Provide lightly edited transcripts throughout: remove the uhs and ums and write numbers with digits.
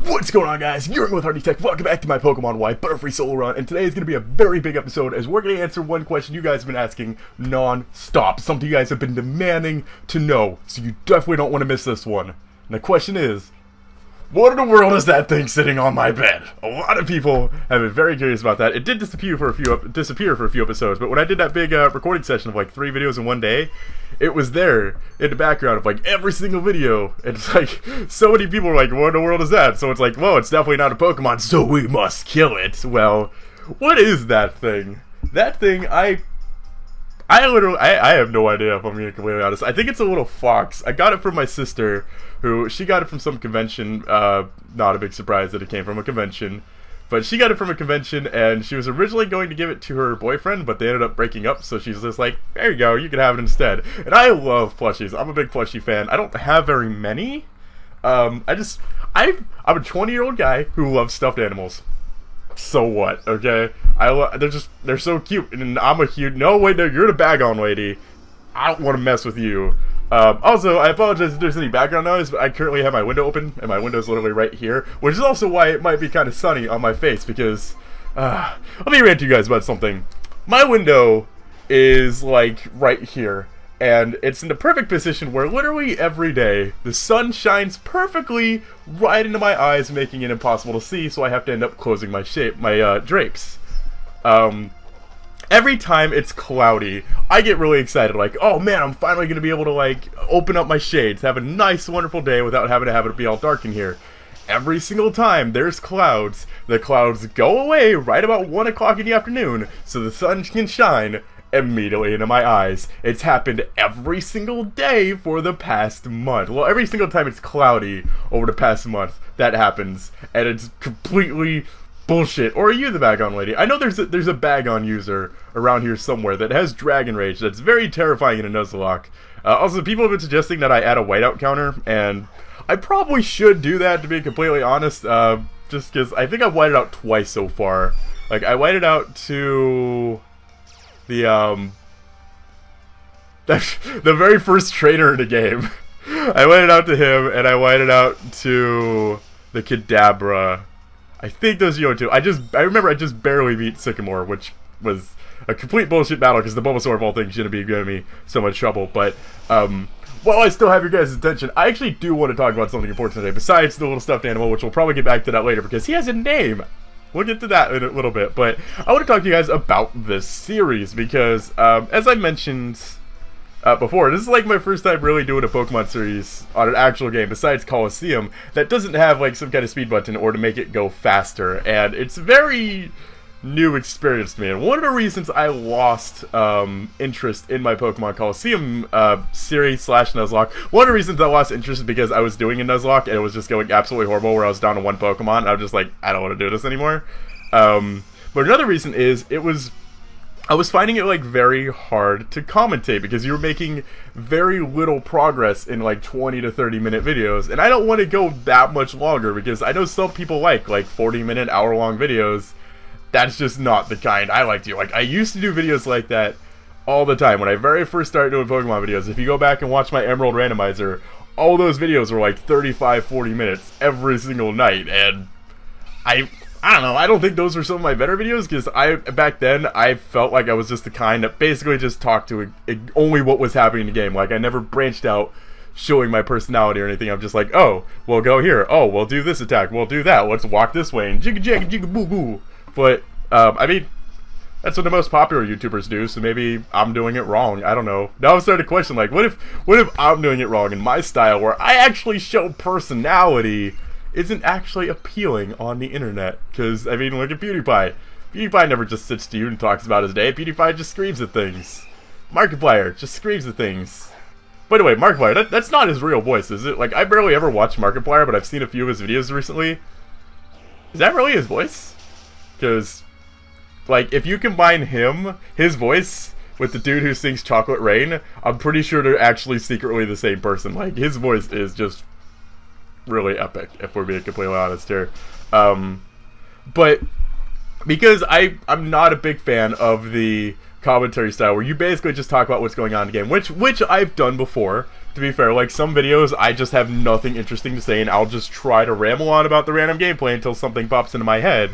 What's going on, guys? You're with Logitech. Welcome back to my Pokemon Y Butterfree solo run, and today is going to be a very big episode as we're going to answer one question you guys have been asking non-stop. Something you guys have been demanding to know, so you definitely don't want to miss this one. And the question is, what in the world is that thing sitting on my bed? A lot of people have been very curious about that. It did disappear for a few episodes, but when I did that big recording session of like 3 videos in one day, it was there in the background of like every single video. It's like so many people are like, what in the world is that? So it's like, well, it's definitely not a Pokemon, so we must kill it. Well, what is that thing? That thing, I have no idea, if I'm being completely honest. I think it's a little fox. I got it from my sister, she got it from some convention. Not a big surprise that it came from a convention. But she got it from a convention, and she was originally going to give it to her boyfriend, but they ended up breaking up, so she's just like, there you go, you can have it instead. And I love plushies. I'm a big plushie fan. I don't have very many. I'm a 20-year-old guy who loves stuffed animals. So what, okay? They're so cute, and I'm a huge, no, wait, no, you're the bag-on lady. I don't want to mess with you. Also, I apologize if there's any background noise, but I currently have my window open, and my window's literally right here, which is also why it might be kind of sunny on my face, because, let me rant to you guys about something. My window is, like, right here, and it's in the perfect position where literally every day, the sun shines perfectly right into my eyes, making it impossible to see, so I have to end up closing my drapes. Every time it's cloudy, I get really excited, like, oh man, I'm finally going to be able to, like, open up my shades, have a nice, wonderful day without having to have it be all dark in here. Every single time there's clouds, the clouds go away right about 1 o'clock in the afternoon, so the sun can shine immediately into my eyes. It's happened every single day for the past month. Well, every single time it's cloudy over the past month, that happens, and it's completely bullshit. Or are you the bag-on lady? I know there's a bag-on user around here somewhere that has Dragon Rage that's very terrifying in a Nuzlocke. Also, people have been suggesting that I add a whiteout counter, and I probably should do that, to be completely honest, just because I think I've whited out twice so far. Like, I whited out to the very first trainer in the game. I whited out to him, and I whited out to the Kadabra. I think those are the only two. I remember I just barely beat Sycamore, which was a complete bullshit battle because the Bulbasaur of all things shouldn't be giving me so much trouble. But while I still have your guys' attention, I actually do want to talk about something important today, besides the little stuffed animal, which we'll probably get back to that later because he has a name. We'll get to that in a little bit. But I want to talk to you guys about this series because, as I mentioned before, this is like my first time really doing a Pokemon series on an actual game besides Coliseum that doesn't have like some kind of speed button or to make it go faster, and it's a very new experience to me. And one of the reasons I lost interest in my Pokemon Coliseum series / Nuzlocke, one of the reasons I lost interest is because I was doing a Nuzlocke and it was just going absolutely horrible where I was down to 1 Pokemon and I was just like, I don't want to do this anymore. But another reason is I was finding it like very hard to commentate because you were making very little progress in like 20 to 30 minute videos, and I don't want to go that much longer because I know some people like 40-minute, hour-long videos. That's just not the kind I like to do. Like, I used to do videos like that all the time when I very first started doing Pokemon videos. If you go back and watch my Emerald Randomizer, all those videos were like 35-40 minutes every single night, and I don't know, I don't think those were some of my better videos, because back then, I felt like I was just the kind that basically just talked to only what was happening in the game. Like, I never branched out showing my personality or anything. I'm just like, oh, we'll go here. Oh, we'll do this attack. We'll do that. Let's walk this way. And jigga jigga jigga boo boo. But, I mean, that's what the most popular YouTubers do, so maybe I'm doing it wrong. I don't know. Now I'm starting to question, like, what if I'm doing it wrong in my style, where I actually show personality isn't actually appealing on the internet? Because, I mean, look at PewDiePie. PewDiePie never just sits to you and talks about his day. PewDiePie just screams at things. Markiplier just screams at things. By the way, Markiplier, that's not his real voice, is it? Like, I barely ever watch Markiplier, but I've seen a few of his videos recently. Is that really his voice? Because, like, if you combine his voice, with the dude who sings Chocolate Rain, I'm pretty sure they're actually secretly the same person. Like, his voice is just really epic, if we're being completely honest here. But because I'm not a big fan of the commentary style where you basically just talk about what's going on in the game, which I've done before. To be fair, like, some videos, I just have nothing interesting to say, and I'll just try to ramble on about the random gameplay until something pops into my head.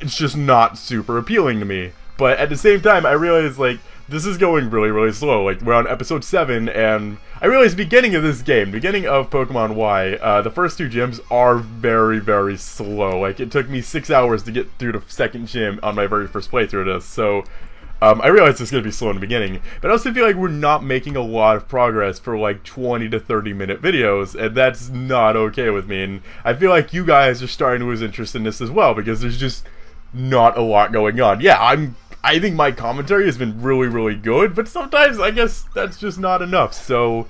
It's just not super appealing to me. But at the same time, I realize, like, this is going really, really slow. Like, we're on episode 7, and I realize beginning of this game, beginning of Pokemon Y, the first 2 gyms are very, very slow. Like, it took me 6 hours to get through the second gym on my very first playthrough of this, so I realize it's going to be slow in the beginning, but I also feel like we're not making a lot of progress for like 20 to 30 minute videos, and that's not okay with me, and I feel like you guys are starting to lose interest in this as well, because there's just not a lot going on. Yeah, I think my commentary has been really, really good, but sometimes I guess that's just not enough, so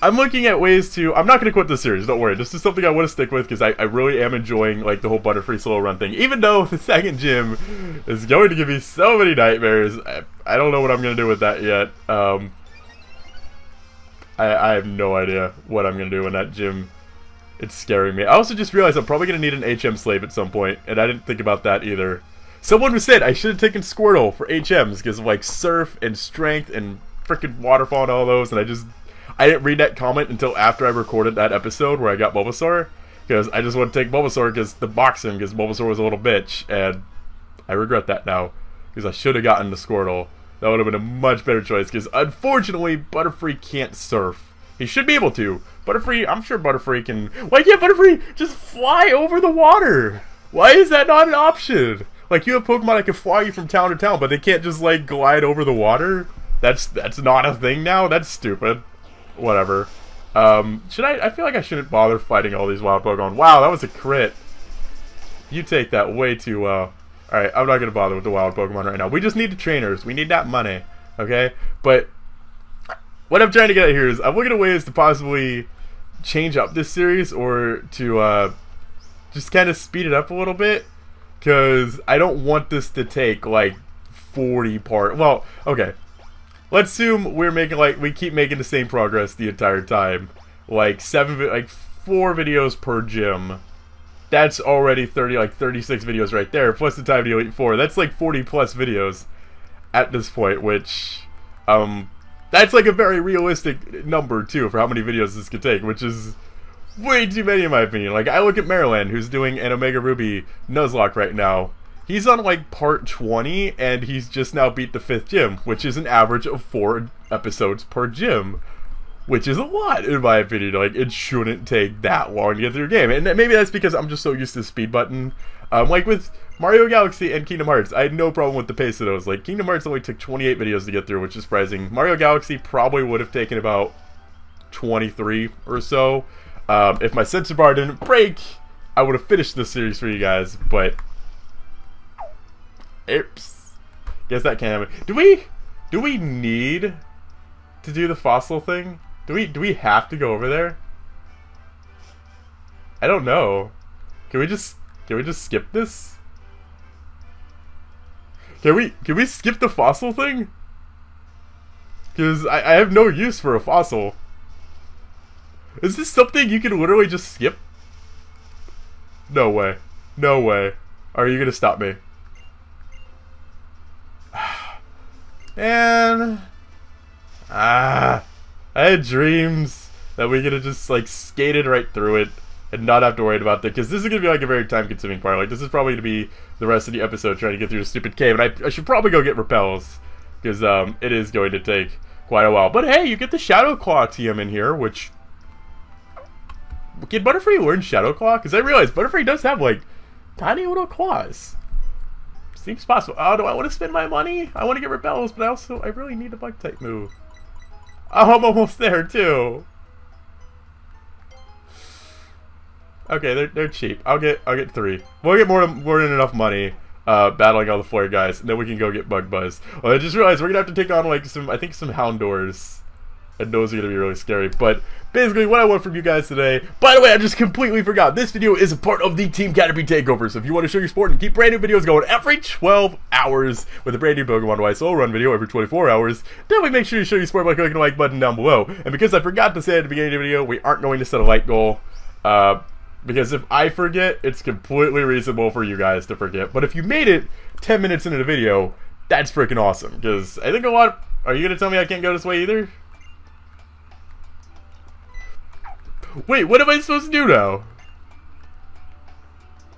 I'm looking at ways to... I'm not going to quit this series, don't worry. This is something I want to stick with because I really am enjoying like the whole Butterfree solo run thing. Even though the second gym is going to give me so many nightmares, I don't know what I'm going to do with that yet. I have no idea what I'm going to do in that gym. It's scaring me. I also just realized I'm probably going to need an HM slave at some point, and I didn't think about that either. Someone said I should have taken Squirtle for HMs because of like Surf and Strength and frickin' Waterfall and all those, and I didn't read that comment until after I recorded that episode where I got Bulbasaur, because I just want to take Bulbasaur because the boxing, because Bulbasaur was a little bitch, and I regret that now, because I should have gotten the Squirtle. That would have been a much better choice, because unfortunately, Butterfree can't surf. He should be able to. Butterfree, I'm sure Butterfree can... Why can't Butterfree just fly over the water? Why is that not an option? Like, you have Pokemon that can fly you from town to town, but they can't just, like, glide over the water? That's not a thing now? That's stupid. Whatever. I feel like I shouldn't bother fighting all these wild Pokemon. Wow, that was a crit. You take that way too well. Alright, I'm not gonna bother with the wild Pokemon right now. We just need the trainers. We need that money. Okay? But what I'm trying to get at here is I'm looking at ways to possibly change up this series, or to just kind of speed it up a little bit, because I don't want this to take like 40 part. Well, okay. Let's assume we keep making the same progress the entire time. Like 4 videos per gym. That's already 36 videos right there, plus the time to Elite 4. That's like 40 plus videos at this point, which, that's like a very realistic number too for how many videos this could take, which is way too many in my opinion. Like, I look at Maryland, who's doing an Omega Ruby Nuzlocke right now. He's on like part 20, and he's just now beat the 5th gym, which is an average of 4 episodes per gym, which is a lot in my opinion. Like, it shouldn't take that long to get through a game, and maybe that's because I'm just so used to the speed button. Like with Mario Galaxy and Kingdom Hearts, I had no problem with the pace of those. Like, Kingdom Hearts only took 28 videos to get through, which is surprising. Mario Galaxy probably would have taken about 23 or so. If my sensor bar didn't break, I would have finished this series for you guys, but... Oops. Guess that can't happen. Do we need to do the fossil thing? Do we have to go over there? I don't know. Can we just skip this? Can we skip the fossil thing? Because I have no use for a fossil. Is this something you can literally just skip? No way. No way. Are you gonna stop me? And I had dreams that we could have just like skated right through it and not have to worry about that, because this is gonna be like a very time-consuming part. Like, this is probably gonna be the rest of the episode trying to get through the stupid cave, and I should probably go get repels, because it is going to take quite a while. But hey, you get the Shadow Claw TM in here, which, can Butterfree learn Shadow Claw? Because I realize Butterfree does have like tiny little claws. Seems possible. Oh, do I want to spend my money? I want to get repels, but I really need a bug type move. Oh, I'm almost there too. Okay, they're cheap. I'll get 3. We'll get more than enough money battling all the flare guys, and then we can go get Bug Buzz. Well, I just realized we're gonna have to take on like some Houndours. And those are going to be really scary. But basically what I want from you guys today... By the way, I just completely forgot. This video is a part of the Team Caterpie Takeover. So if you want to show your support and keep brand new videos going every 12 hours with a brand new Pokemon Y solo run video every 24 hours, definitely make sure you show your support by clicking the like button down below. And because I forgot to say at the beginning of the video, we aren't going to set a like goal. Because if I forget, it's completely reasonable for you guys to forget. But if you made it 10 minutes into the video, that's freaking awesome. Because I think a lot... Are you going to tell me I can't go this way either? Wait, what am I supposed to do now?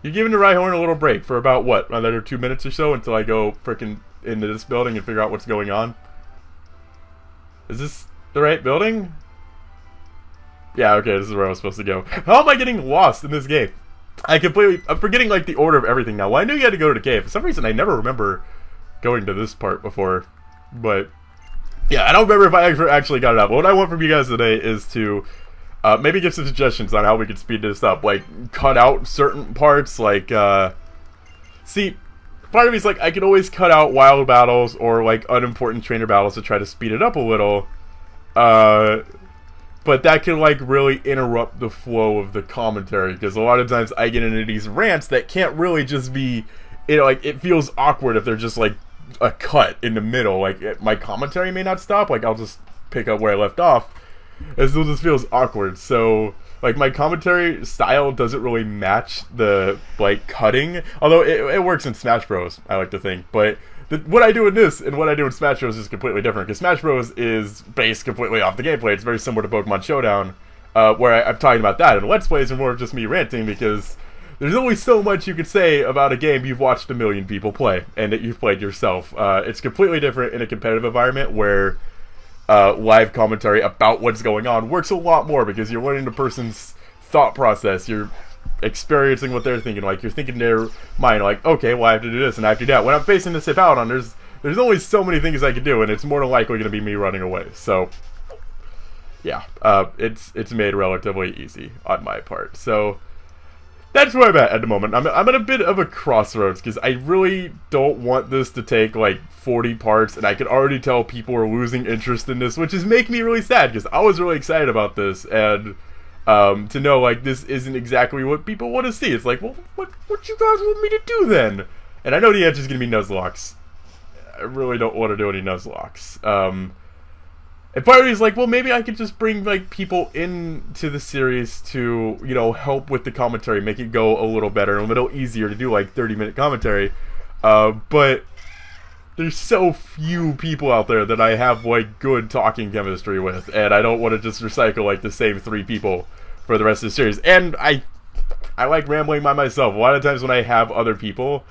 You're giving the Rhyhorn a little break for about, what, another 2 minutes or so until I go frickin' into this building and figure out what's going on? Is this the right building? Yeah, okay, this is where I was supposed to go. How am I getting lost in this game? I'm forgetting, like, the order of everything now. Well, I knew you had to go to the cave. For some reason, I never remember going to this part before. But, yeah, I don't remember if I ever actually got it up. But what I want from you guys today is to maybe give some suggestions on how we can speed this up. Like, cut out certain parts, like, see, part of me is like, I can always cut out wild battles or, like, unimportant trainer battles to try to speed it up a little. But that can, like, really interrupt the flow of the commentary, because a lot of times I get into these rants that can't really just be, you know, like, it feels awkward if they're just, like, a cut in the middle. Like, my commentary may not stop, like, I'll just pick up where I left off. It still just feels awkward, so, like, my commentary style doesn't really match the, like, cutting, although it works in Smash Bros, I like to think, but what I do in this and what I do in Smash Bros is completely different, because Smash Bros is based completely off the gameplay. It's very similar to Pokemon Showdown, where I'm talking about that, and Let's Plays are more of just me ranting, because there's only so much you could say about a game you've watched a million people play, and that you've played yourself. It's completely different in a competitive environment, where live commentary about what's going on works a lot more, because you're learning the person's thought process, you're experiencing what they're thinking, like, you're thinking in their mind, like, okay, well, I have to do this and I have to do that. When I'm facing this Hippowdon, there's only so many things I can do, and it's more than likely going to be me running away, so, yeah, it's made relatively easy on my part, so that's where I'm at the moment. I'm at a bit of a crossroads, because I really don't want this to take, like, 40 parts, and I can already tell people are losing interest in this, which is making me really sad, because I was really excited about this, and to know, like, this isn't exactly what people want to see. It's like, well, what you guys want me to do then? And I know the answer's gonna be Nuzlocke. I really don't want to do any Nuzlocke. And part of me is like, well, maybe I could just bring, like, people into the series to, you know, help with the commentary, make it go a little better, a little easier to do, like, 30-minute commentary. But there's so few people out there that I have, like, good talking chemistry with, and I don't want to just recycle, like, the same 3 people for the rest of the series. And I like rambling by myself. A lot of times when I have other people,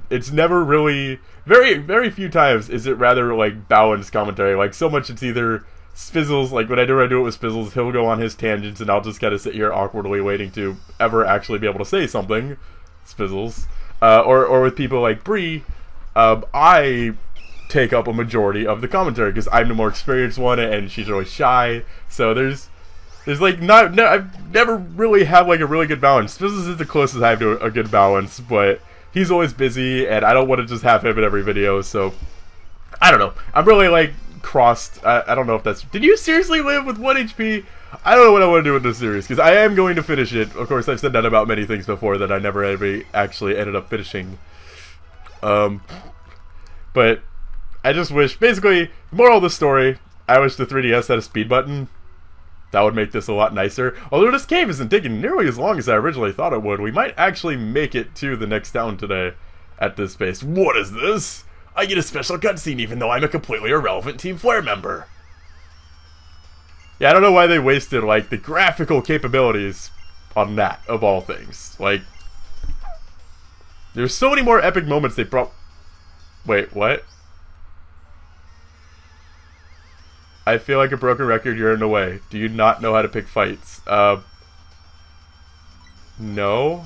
it's never really, very few times is it rather, like, balanced commentary. Like, so much it's either Spizzles, like, when I do it with Spizzles, he'll go on his tangents, and I'll just kind of sit here awkwardly waiting to ever actually be able to say something, Spizzles. Or with people like Bree, I take up a majority of the commentary, because I'm the more experienced one, and she's really shy, so there's like, I've never really had, like, a really good balance. Spizzles is the closest I have to a good balance, but he's always busy, and I don't want to just have him in every video, so I don't know. I'm really, like, crossed. I don't know if that's... Did you seriously live with 1 HP? I don't know what I want to do with this series, because I am going to finish it. Of course, I've said that about many things before that I never actually ended up finishing. But I just wish, basically, the moral of the story, I wish the 3DS had a speed button. That would make this a lot nicer. Although this cave isn't taking nearly as long as I originally thought it would, we might actually make it to the next town today at this pace. What is this? I get a special cutscene even though I'm a completely irrelevant Team Flare member. Yeah, I don't know why they wasted, like, the graphical capabilities on that, of all things. Like, there's so many more epic moments they Wait, what? I feel like a broken record, you're in the way. Do you not know how to pick fights? No?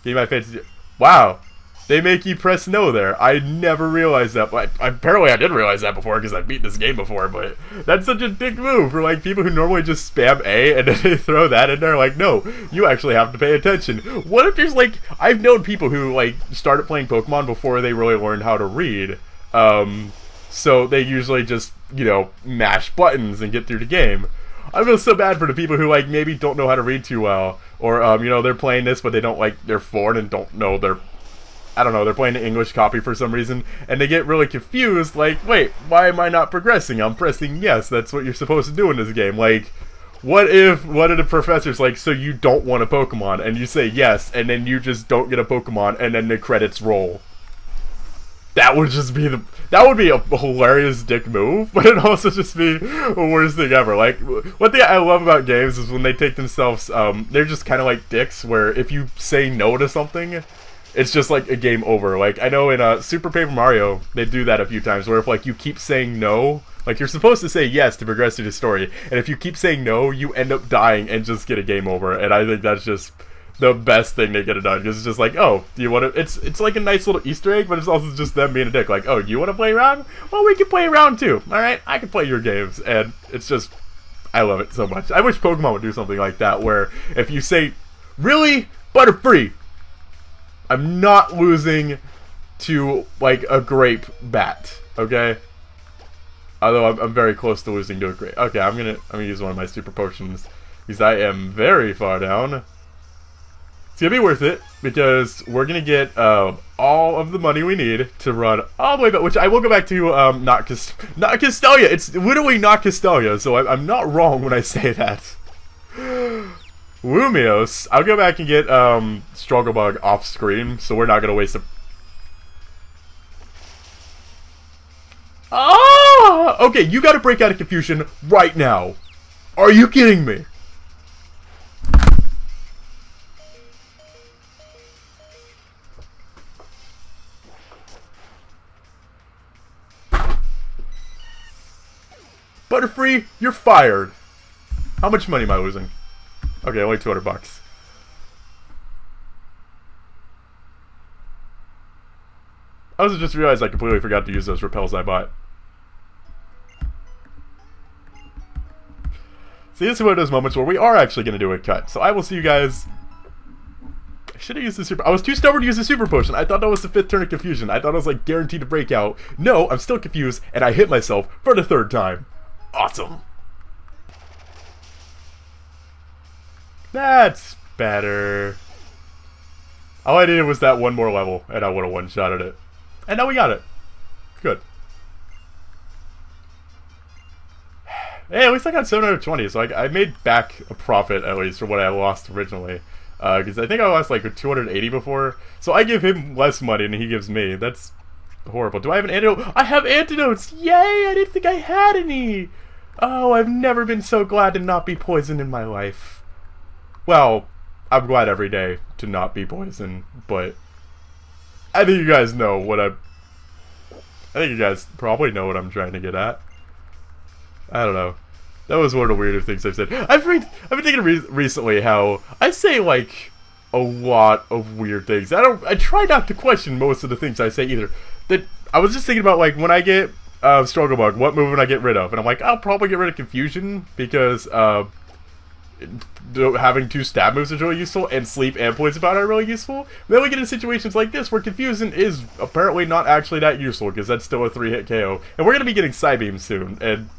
Give me my fancy... Wow! They make you press no there. I never realized that. Apparently I did realize that before, because I've beaten this game before, but that's such a dick move for, like, people who normally just spam A and then they throw that in there. Like, no, you actually have to pay attention. What if there's, like... I've known people who, like, started playing Pokemon before they really learned how to read. So they usually just, you know, mash buttons and get through the game. I feel so bad for the people who, like, maybe don't know how to read too well. Or, you know, they're playing this, but they don't, like, they're foreign and don't know their... I don't know, they're playing the English copy for some reason, and they get really confused, like, wait, why am I not progressing? I'm pressing yes, that's what you're supposed to do in this game. Like, what if one of the professors, like, so you don't want a Pokemon, and you say yes, and then you just don't get a Pokemon, and then the credits roll? that would just be that would be a hilarious dick move, but it'd also just be the worst thing ever. Like, one thing I love about games is when they take themselves, they're just kind of like dicks, where if you say no to something, it's just like a game over. Like, I know in Super Paper Mario, they do that a few times, where if like you keep saying no, like you're supposed to say yes to progress through the story, and if you keep saying no, you end up dying and just get a game over, and I think that's just the best thing they could have done, because it's just like, oh, do you want to, it's like a nice little Easter egg, but it's also just them being a dick, like, oh, you want to play around? Well, we can play around too, alright? I can play your games, and it's just, I love it so much. I wish Pokemon would do something like that, where if you say, really? Butterfree! I'm not losing to, like, a grape bat, okay? Although I'm very close to losing to a grape. Okay, I'm gonna use one of my super potions, because I am very far down. It's gonna be worth it, because we're gonna get all of the money we need to run all the way back, which I will go back to not Castelia. It's literally not Castelia, so I'm not wrong when I say that. Lumios. I'll go back and get Strugglebug off screen, so we're not gonna waste a... Ah! Okay, you gotta break out of confusion right now. Are you kidding me? Butterfree, you're fired. How much money am I losing? Okay, only 200 bucks. I also just realized I completely forgot to use those repels I bought. See, this is one of those moments where we are actually going to do a cut. So I will see you guys. I should have used the super... I was too stubborn to use the super potion. I thought that was the 5th turn of confusion. I thought I was like guaranteed to break out. No, I'm still confused, and I hit myself for the 3rd time. Awesome. That's better. All I needed was that one more level, and I would have one-shotted it. And now we got it. Good. Hey, at least I got 720, so I made back a profit, at least, for what I lost originally. Because I think I lost, like, 280 before. So I give him less money than he gives me. That's horrible. Do I have an antidote? I have antidotes! Yay! I didn't think I had any! Oh, I've never been so glad to not be poisoned in my life. Well, I'm glad every day to not be poisoned, but I think you guys know what I think you guys probably know what I'm trying to get at. I don't know. That was one of the weirder things I've said. I've been thinking recently how I say, like, a lot of weird things. I try not to question most of the things I say either. That I was just thinking about, like, when I get Strugglebug, what move would I get rid of? And I'm like, I'll probably get rid of Confusion, because having 2 stab moves is really useful, and Sleep and Poison Powder are really useful. Then we get in situations like this where Confusion is apparently not actually that useful, because that's still a 3-hit KO. And we're going to be getting Psybeam soon, and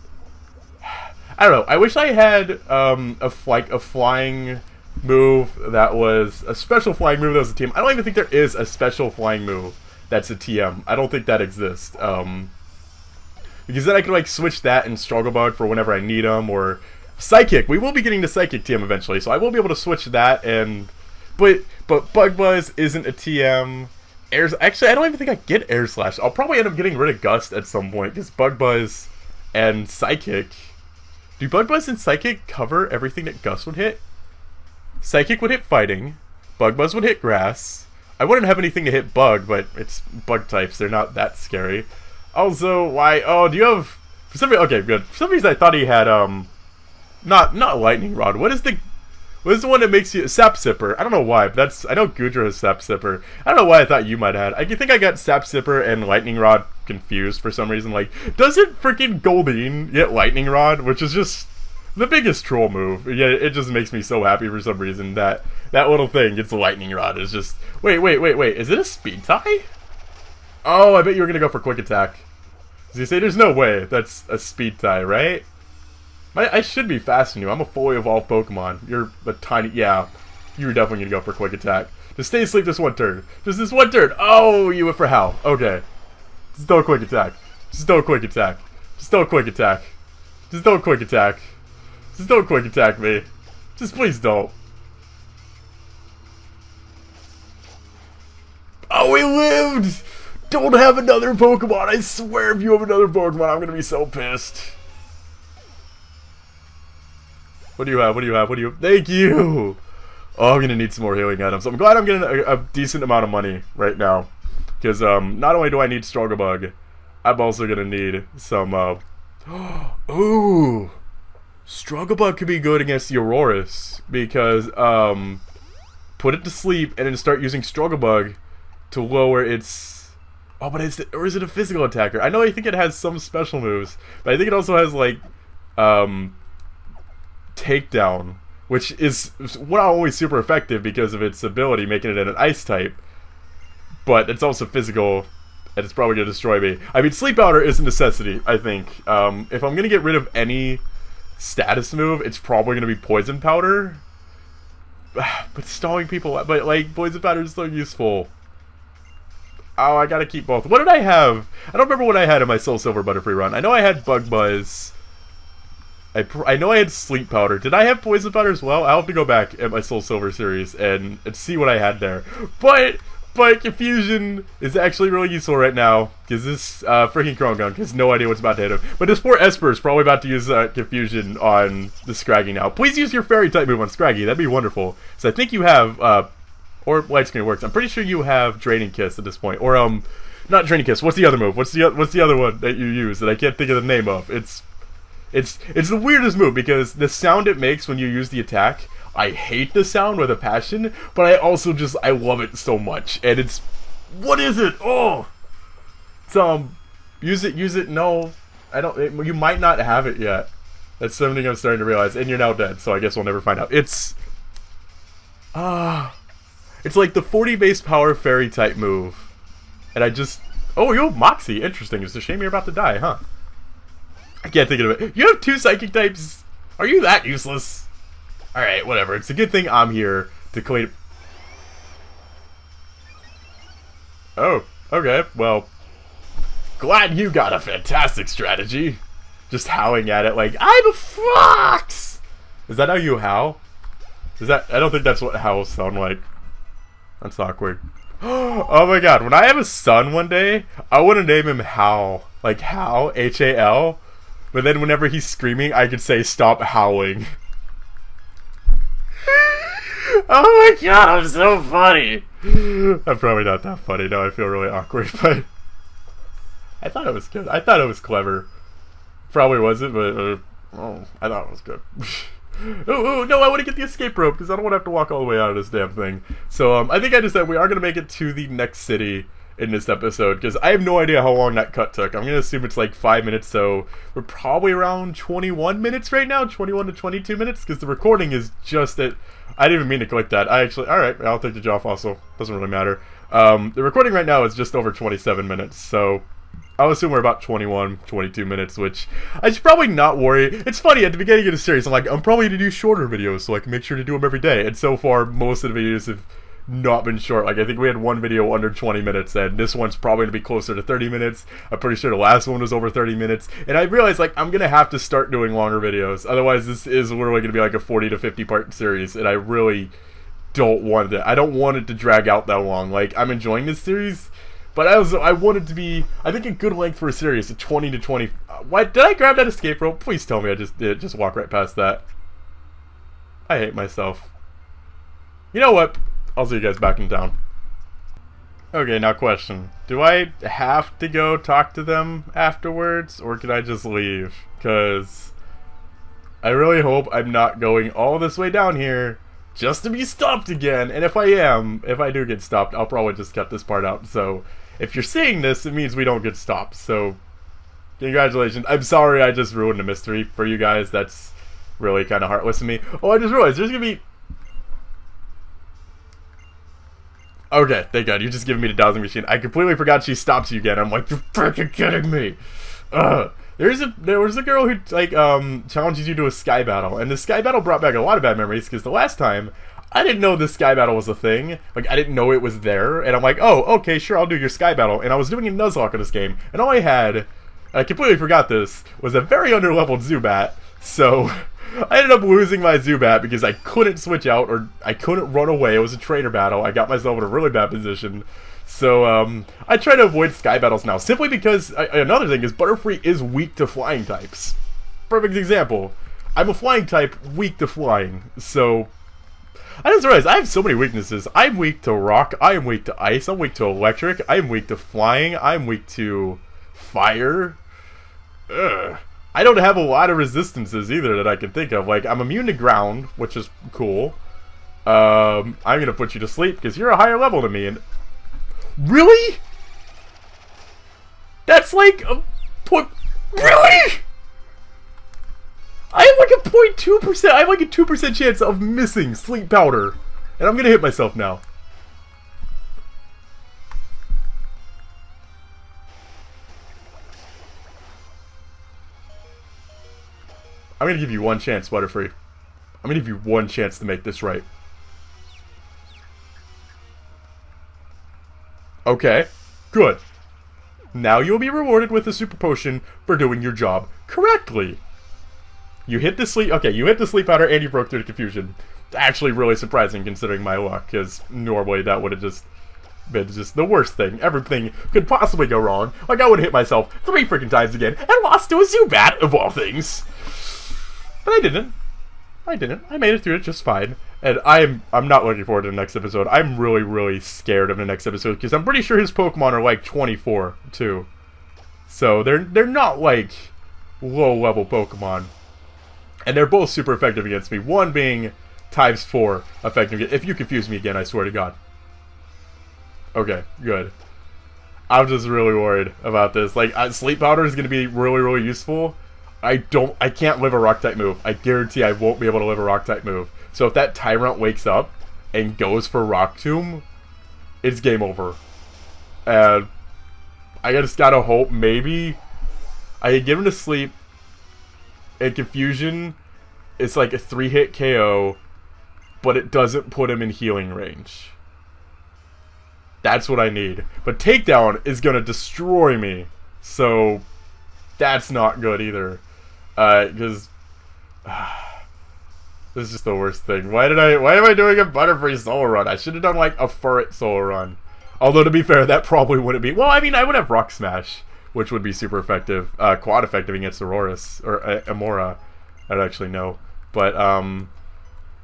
I don't know, I wish I had a flying move that was a special flying move that was a TM. I don't even think there is a special flying move that's a TM. I don't think that exists. Because then I could, like, switch that and Strugglebug for whenever I need them, or Psychic. We will be getting the Psychic TM eventually, so I will be able to switch that, and... But Bug Buzz isn't a TM. Actually, I don't even think I get Air Slash. I'll probably end up getting rid of Gust at some point, because Bug Buzz and Psychic... Do Bug Buzz and Psychic cover everything that Gust would hit? Psychic would hit Fighting. Bug Buzz would hit Grass. I wouldn't have anything to hit Bug, but it's Bug types. They're not that scary. Also, why... Oh, do you have... For some reason... Okay, good. For some reason, I thought he had, Not Lightning Rod. What is the one that makes you... Sap Sipper. I don't know why, but that's... I know Goodra has Sap Sipper. I don't know why I thought you might have. I think I got Sap Sipper and Lightning Rod confused for some reason. Like, doesn't freaking Goldeen get Lightning Rod? Which is just the biggest troll move. Yeah, it just makes me so happy for some reason that that little thing gets a Lightning Rod. Is just... Wait. Is it a speed tie? Oh, I bet you were going to go for Quick Attack. As you say, there's no way that's a speed tie, right? I should be faster than you. I'm a fully evolved Pokemon. You're a tiny... Yeah, you were definitely going to go for Quick Attack. Just stay asleep this one turn. Just this one turn. Oh, you went for Howl. Okay. Just don't Quick Attack. Just don't Quick Attack. Just don't Quick Attack. Just don't Quick Attack. Just don't Quick Attack me. Just please don't. Oh, we lived! don't have another Pokemon. I swear if you have another Pokemon, I'm gonna be so pissed. What do you have? What do you have? What do you... Thank you! Oh, I'm gonna need some more healing items. I'm glad I'm getting a decent amount of money right now. Because, not only do I need Strugglebug, I'm also gonna need some, Ooh! Strugglebug could be good against the Aurorus. Because, put it to sleep and then start using Strugglebug to lower its... Oh, but or is it a physical attacker? I think it has some special moves, but I think it also has, like, Takedown, which is not always super effective because of its ability, making it an ice type, but it's also physical, and it's probably going to destroy me. I mean, Sleep Powder is a necessity, I think. If I'm going to get rid of any status move, it's probably going to be Poison Powder. But stalling people, but like, Poison Powder is so useful. Oh, I gotta keep both. What did I have? I don't remember what I had in my Soul Silver Butterfree run. I know I had Bug Buzz. I know I had Sleep Powder. Did I have Poison Powder as well? I'll have to go back at my Soul Silver series and see what I had there. But Confusion is actually really useful right now, because this freaking Krongun has no idea what's about to hit him. But this poor Esper is probably about to use Confusion on the Scraggy now. Please use your Fairy type move on Scraggy. That'd be wonderful. So I think you have, or Light Screen works. I'm pretty sure you have Draining Kiss at this point. Or, not Draining Kiss. What's the other move? What's the other one that you use that I can't think of the name of? It's the weirdest move, because the sound it makes when you use the attack, I hate the sound with a passion, but I also I love it so much. And it's, what is it? Oh! It's, use it, no. I don't, you might not have it yet. That's something I'm starting to realize, and you're now dead, so I guess we'll never find out. It's like the 40 base power Fairy type move. And oh, you have Moxie, interesting. It's a shame you're about to die, huh? I can't think of it. You have 2 Psychic types? Are you that useless? Alright, whatever. It's a good thing I'm here to clean... Oh, okay. Well, glad you got a fantastic strategy. Just howling at it like, I'm a fox! Is that how you howl? I don't think that's what howls sound like. That's awkward. Oh my god, when I have a son one day, I want to name him Howl. Like Howl, H-A-L. But then whenever he's screaming, I could say, stop howling. Oh my god, I'm so funny! I'm probably not that funny, now I feel really awkward, but... I thought it was good. I thought it was clever. Probably wasn't, but... oh, I thought it was good. Oh, no, I want to get the escape rope, because I don't want to have to walk all the way out of this damn thing. So, I think I decided we are going to make it to the next city in this episode, because I have no idea how long that cut took. I'm going to assume it's like 5 minutes, so we're probably around 21 minutes right now, 21 to 22 minutes, because the recording is just at... I didn't even mean to click that. Alright, I'll take the jaw fossil. Doesn't really matter. The recording right now is just over 27 minutes, so I'll assume we're about 21, 22 minutes, which I should probably not worry. It's funny, at the beginning of the series, I'm like, I'm probably going to do shorter videos, so I can make sure to do them every day. And so far, most of the videos have not been short. Like, I think we had one video under 20 minutes, and this one's probably going to be closer to 30 minutes. I'm pretty sure the last one was over 30 minutes. And I realized, like, I'm going to have to start doing longer videos. Otherwise, this is literally going to be like a 40 to 50 part series, and I really don't want it. I don't want it to drag out that long. Like, I'm enjoying this series, but I want it to be, I think, a good length for a series, a 20 to 20... What? Did I grab that escape rope? Please tell me I just did. Just walk right past that. I hate myself. You know what? I'll see you guys back in town. Okay, now question. Do I have to go talk to them afterwards, or can I just leave? Because I really hope I'm not going all this way down here just to be stopped again. And if I do get stopped, I'll probably just cut this part out. So if you're seeing this, it means we don't get stopped. So congratulations. I'm sorry I just ruined a mystery for you guys. That's really kind of heartless of me. Oh, I just realized there's going to be... Okay, thank God, you just giving me the dowsing machine. I completely forgot she stops you again. I'm like, you're freaking kidding me. There was a girl who, like, challenges you to a sky battle. And the sky battle brought back a lot of bad memories, because the last time, I didn't know this sky battle was a thing. Like, I didn't know it was there. And I'm like, oh, okay, sure, I'll do your sky battle. And I was doing a Nuzlocke in this game. And all I had, I completely forgot this, was a very underleveled Zubat. So I ended up losing my Zubat because I couldn't switch out, or I couldn't run away. It was a trainer battle. I got myself in a really bad position. So, I try to avoid sky battles now, simply because, another thing is, Butterfree is weak to flying types. Perfect example. I'm a flying type, weak to flying, so... I just realized I have so many weaknesses. I'm weak to rock, I am weak to ice, I'm weak to electric, I am weak to flying, I'm weak to fire. Ugh. I don't have a lot of resistances either that I can think of. Like, I'm immune to ground, which is cool. I'm gonna put you to sleep because you're a higher level than me. And really? That's like a point. Really? I have like a 0.2%. I have like a 2% chance of missing sleep powder, and I'm gonna hit myself now. I'm gonna give you one chance, Butterfree. I'm gonna give you one chance to make this right. Okay, good. Now you'll be rewarded with a super potion for doing your job correctly. You hit the sleep. Okay, you hit the sleep powder and you broke through the confusion. Actually, really surprising considering my luck, because normally that would have just been just the worst thing. Everything could possibly go wrong. Like I would have hit myself 3 freaking times again and lost to a Zubat of all things. But I didn't. I made it through it just fine. And I'm not looking forward to the next episode. I'm really, really scared of the next episode because I'm pretty sure his Pokemon are like 24 too. So they're not like low-level Pokemon. And they're both super effective against me. One being ×4 effective. If you confuse me again, I swear to God. Okay, good. I'm just really worried about this. Like, Sleep Powder is going to be really, really useful. I can't live a Rock-type move. I guarantee I won't be able to live a Rock-type move. So if that Tyrant wakes up and goes for Rock Tomb, it's game over. And I just gotta hope maybe I can give him to sleep. And Confusion, it's like a 3-hit KO, but it doesn't put him in healing range. That's what I need. But Takedown is gonna destroy me. So that's not good either. Because this is just the worst thing. Why am I doing a Butterfree solo run? I should have done like a Furret solo run. Although to be fair, that probably wouldn't be. Well, I mean, I would have Rock Smash, which would be super effective, quad effective against Aurorus or Amora. I don't actually know, but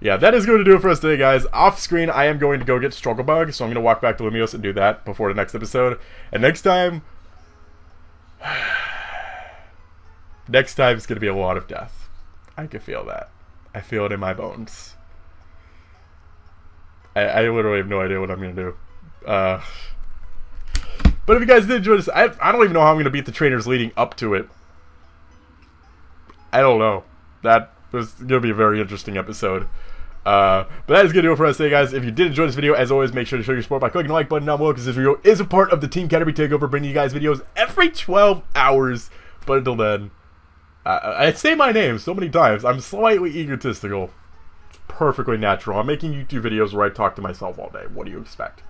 yeah, that is going to do it for us today, guys. Off screen, I am going to go get Struggle Bug, so I'm going to walk back to Lumios and do that before the next episode. And next time. Next time is going to be a lot of death. I can feel that. I feel it in my bones. I literally have no idea what I'm going to do. But if you guys did enjoy this, I don't even know how I'm going to beat the trainers leading up to it. I don't know. That was going to be a very interesting episode. But that is going to do it for us today, guys. If you did enjoy this video, as always, make sure to show your support by clicking the like button down below, because this video is a part of the Team Caterpie Takeover, bringing you guys videos every 12 hours. But until then, I say my name so many times. I'm slightly egotistical. It's perfectly natural. I'm making YouTube videos where I talk to myself all day. What do you expect?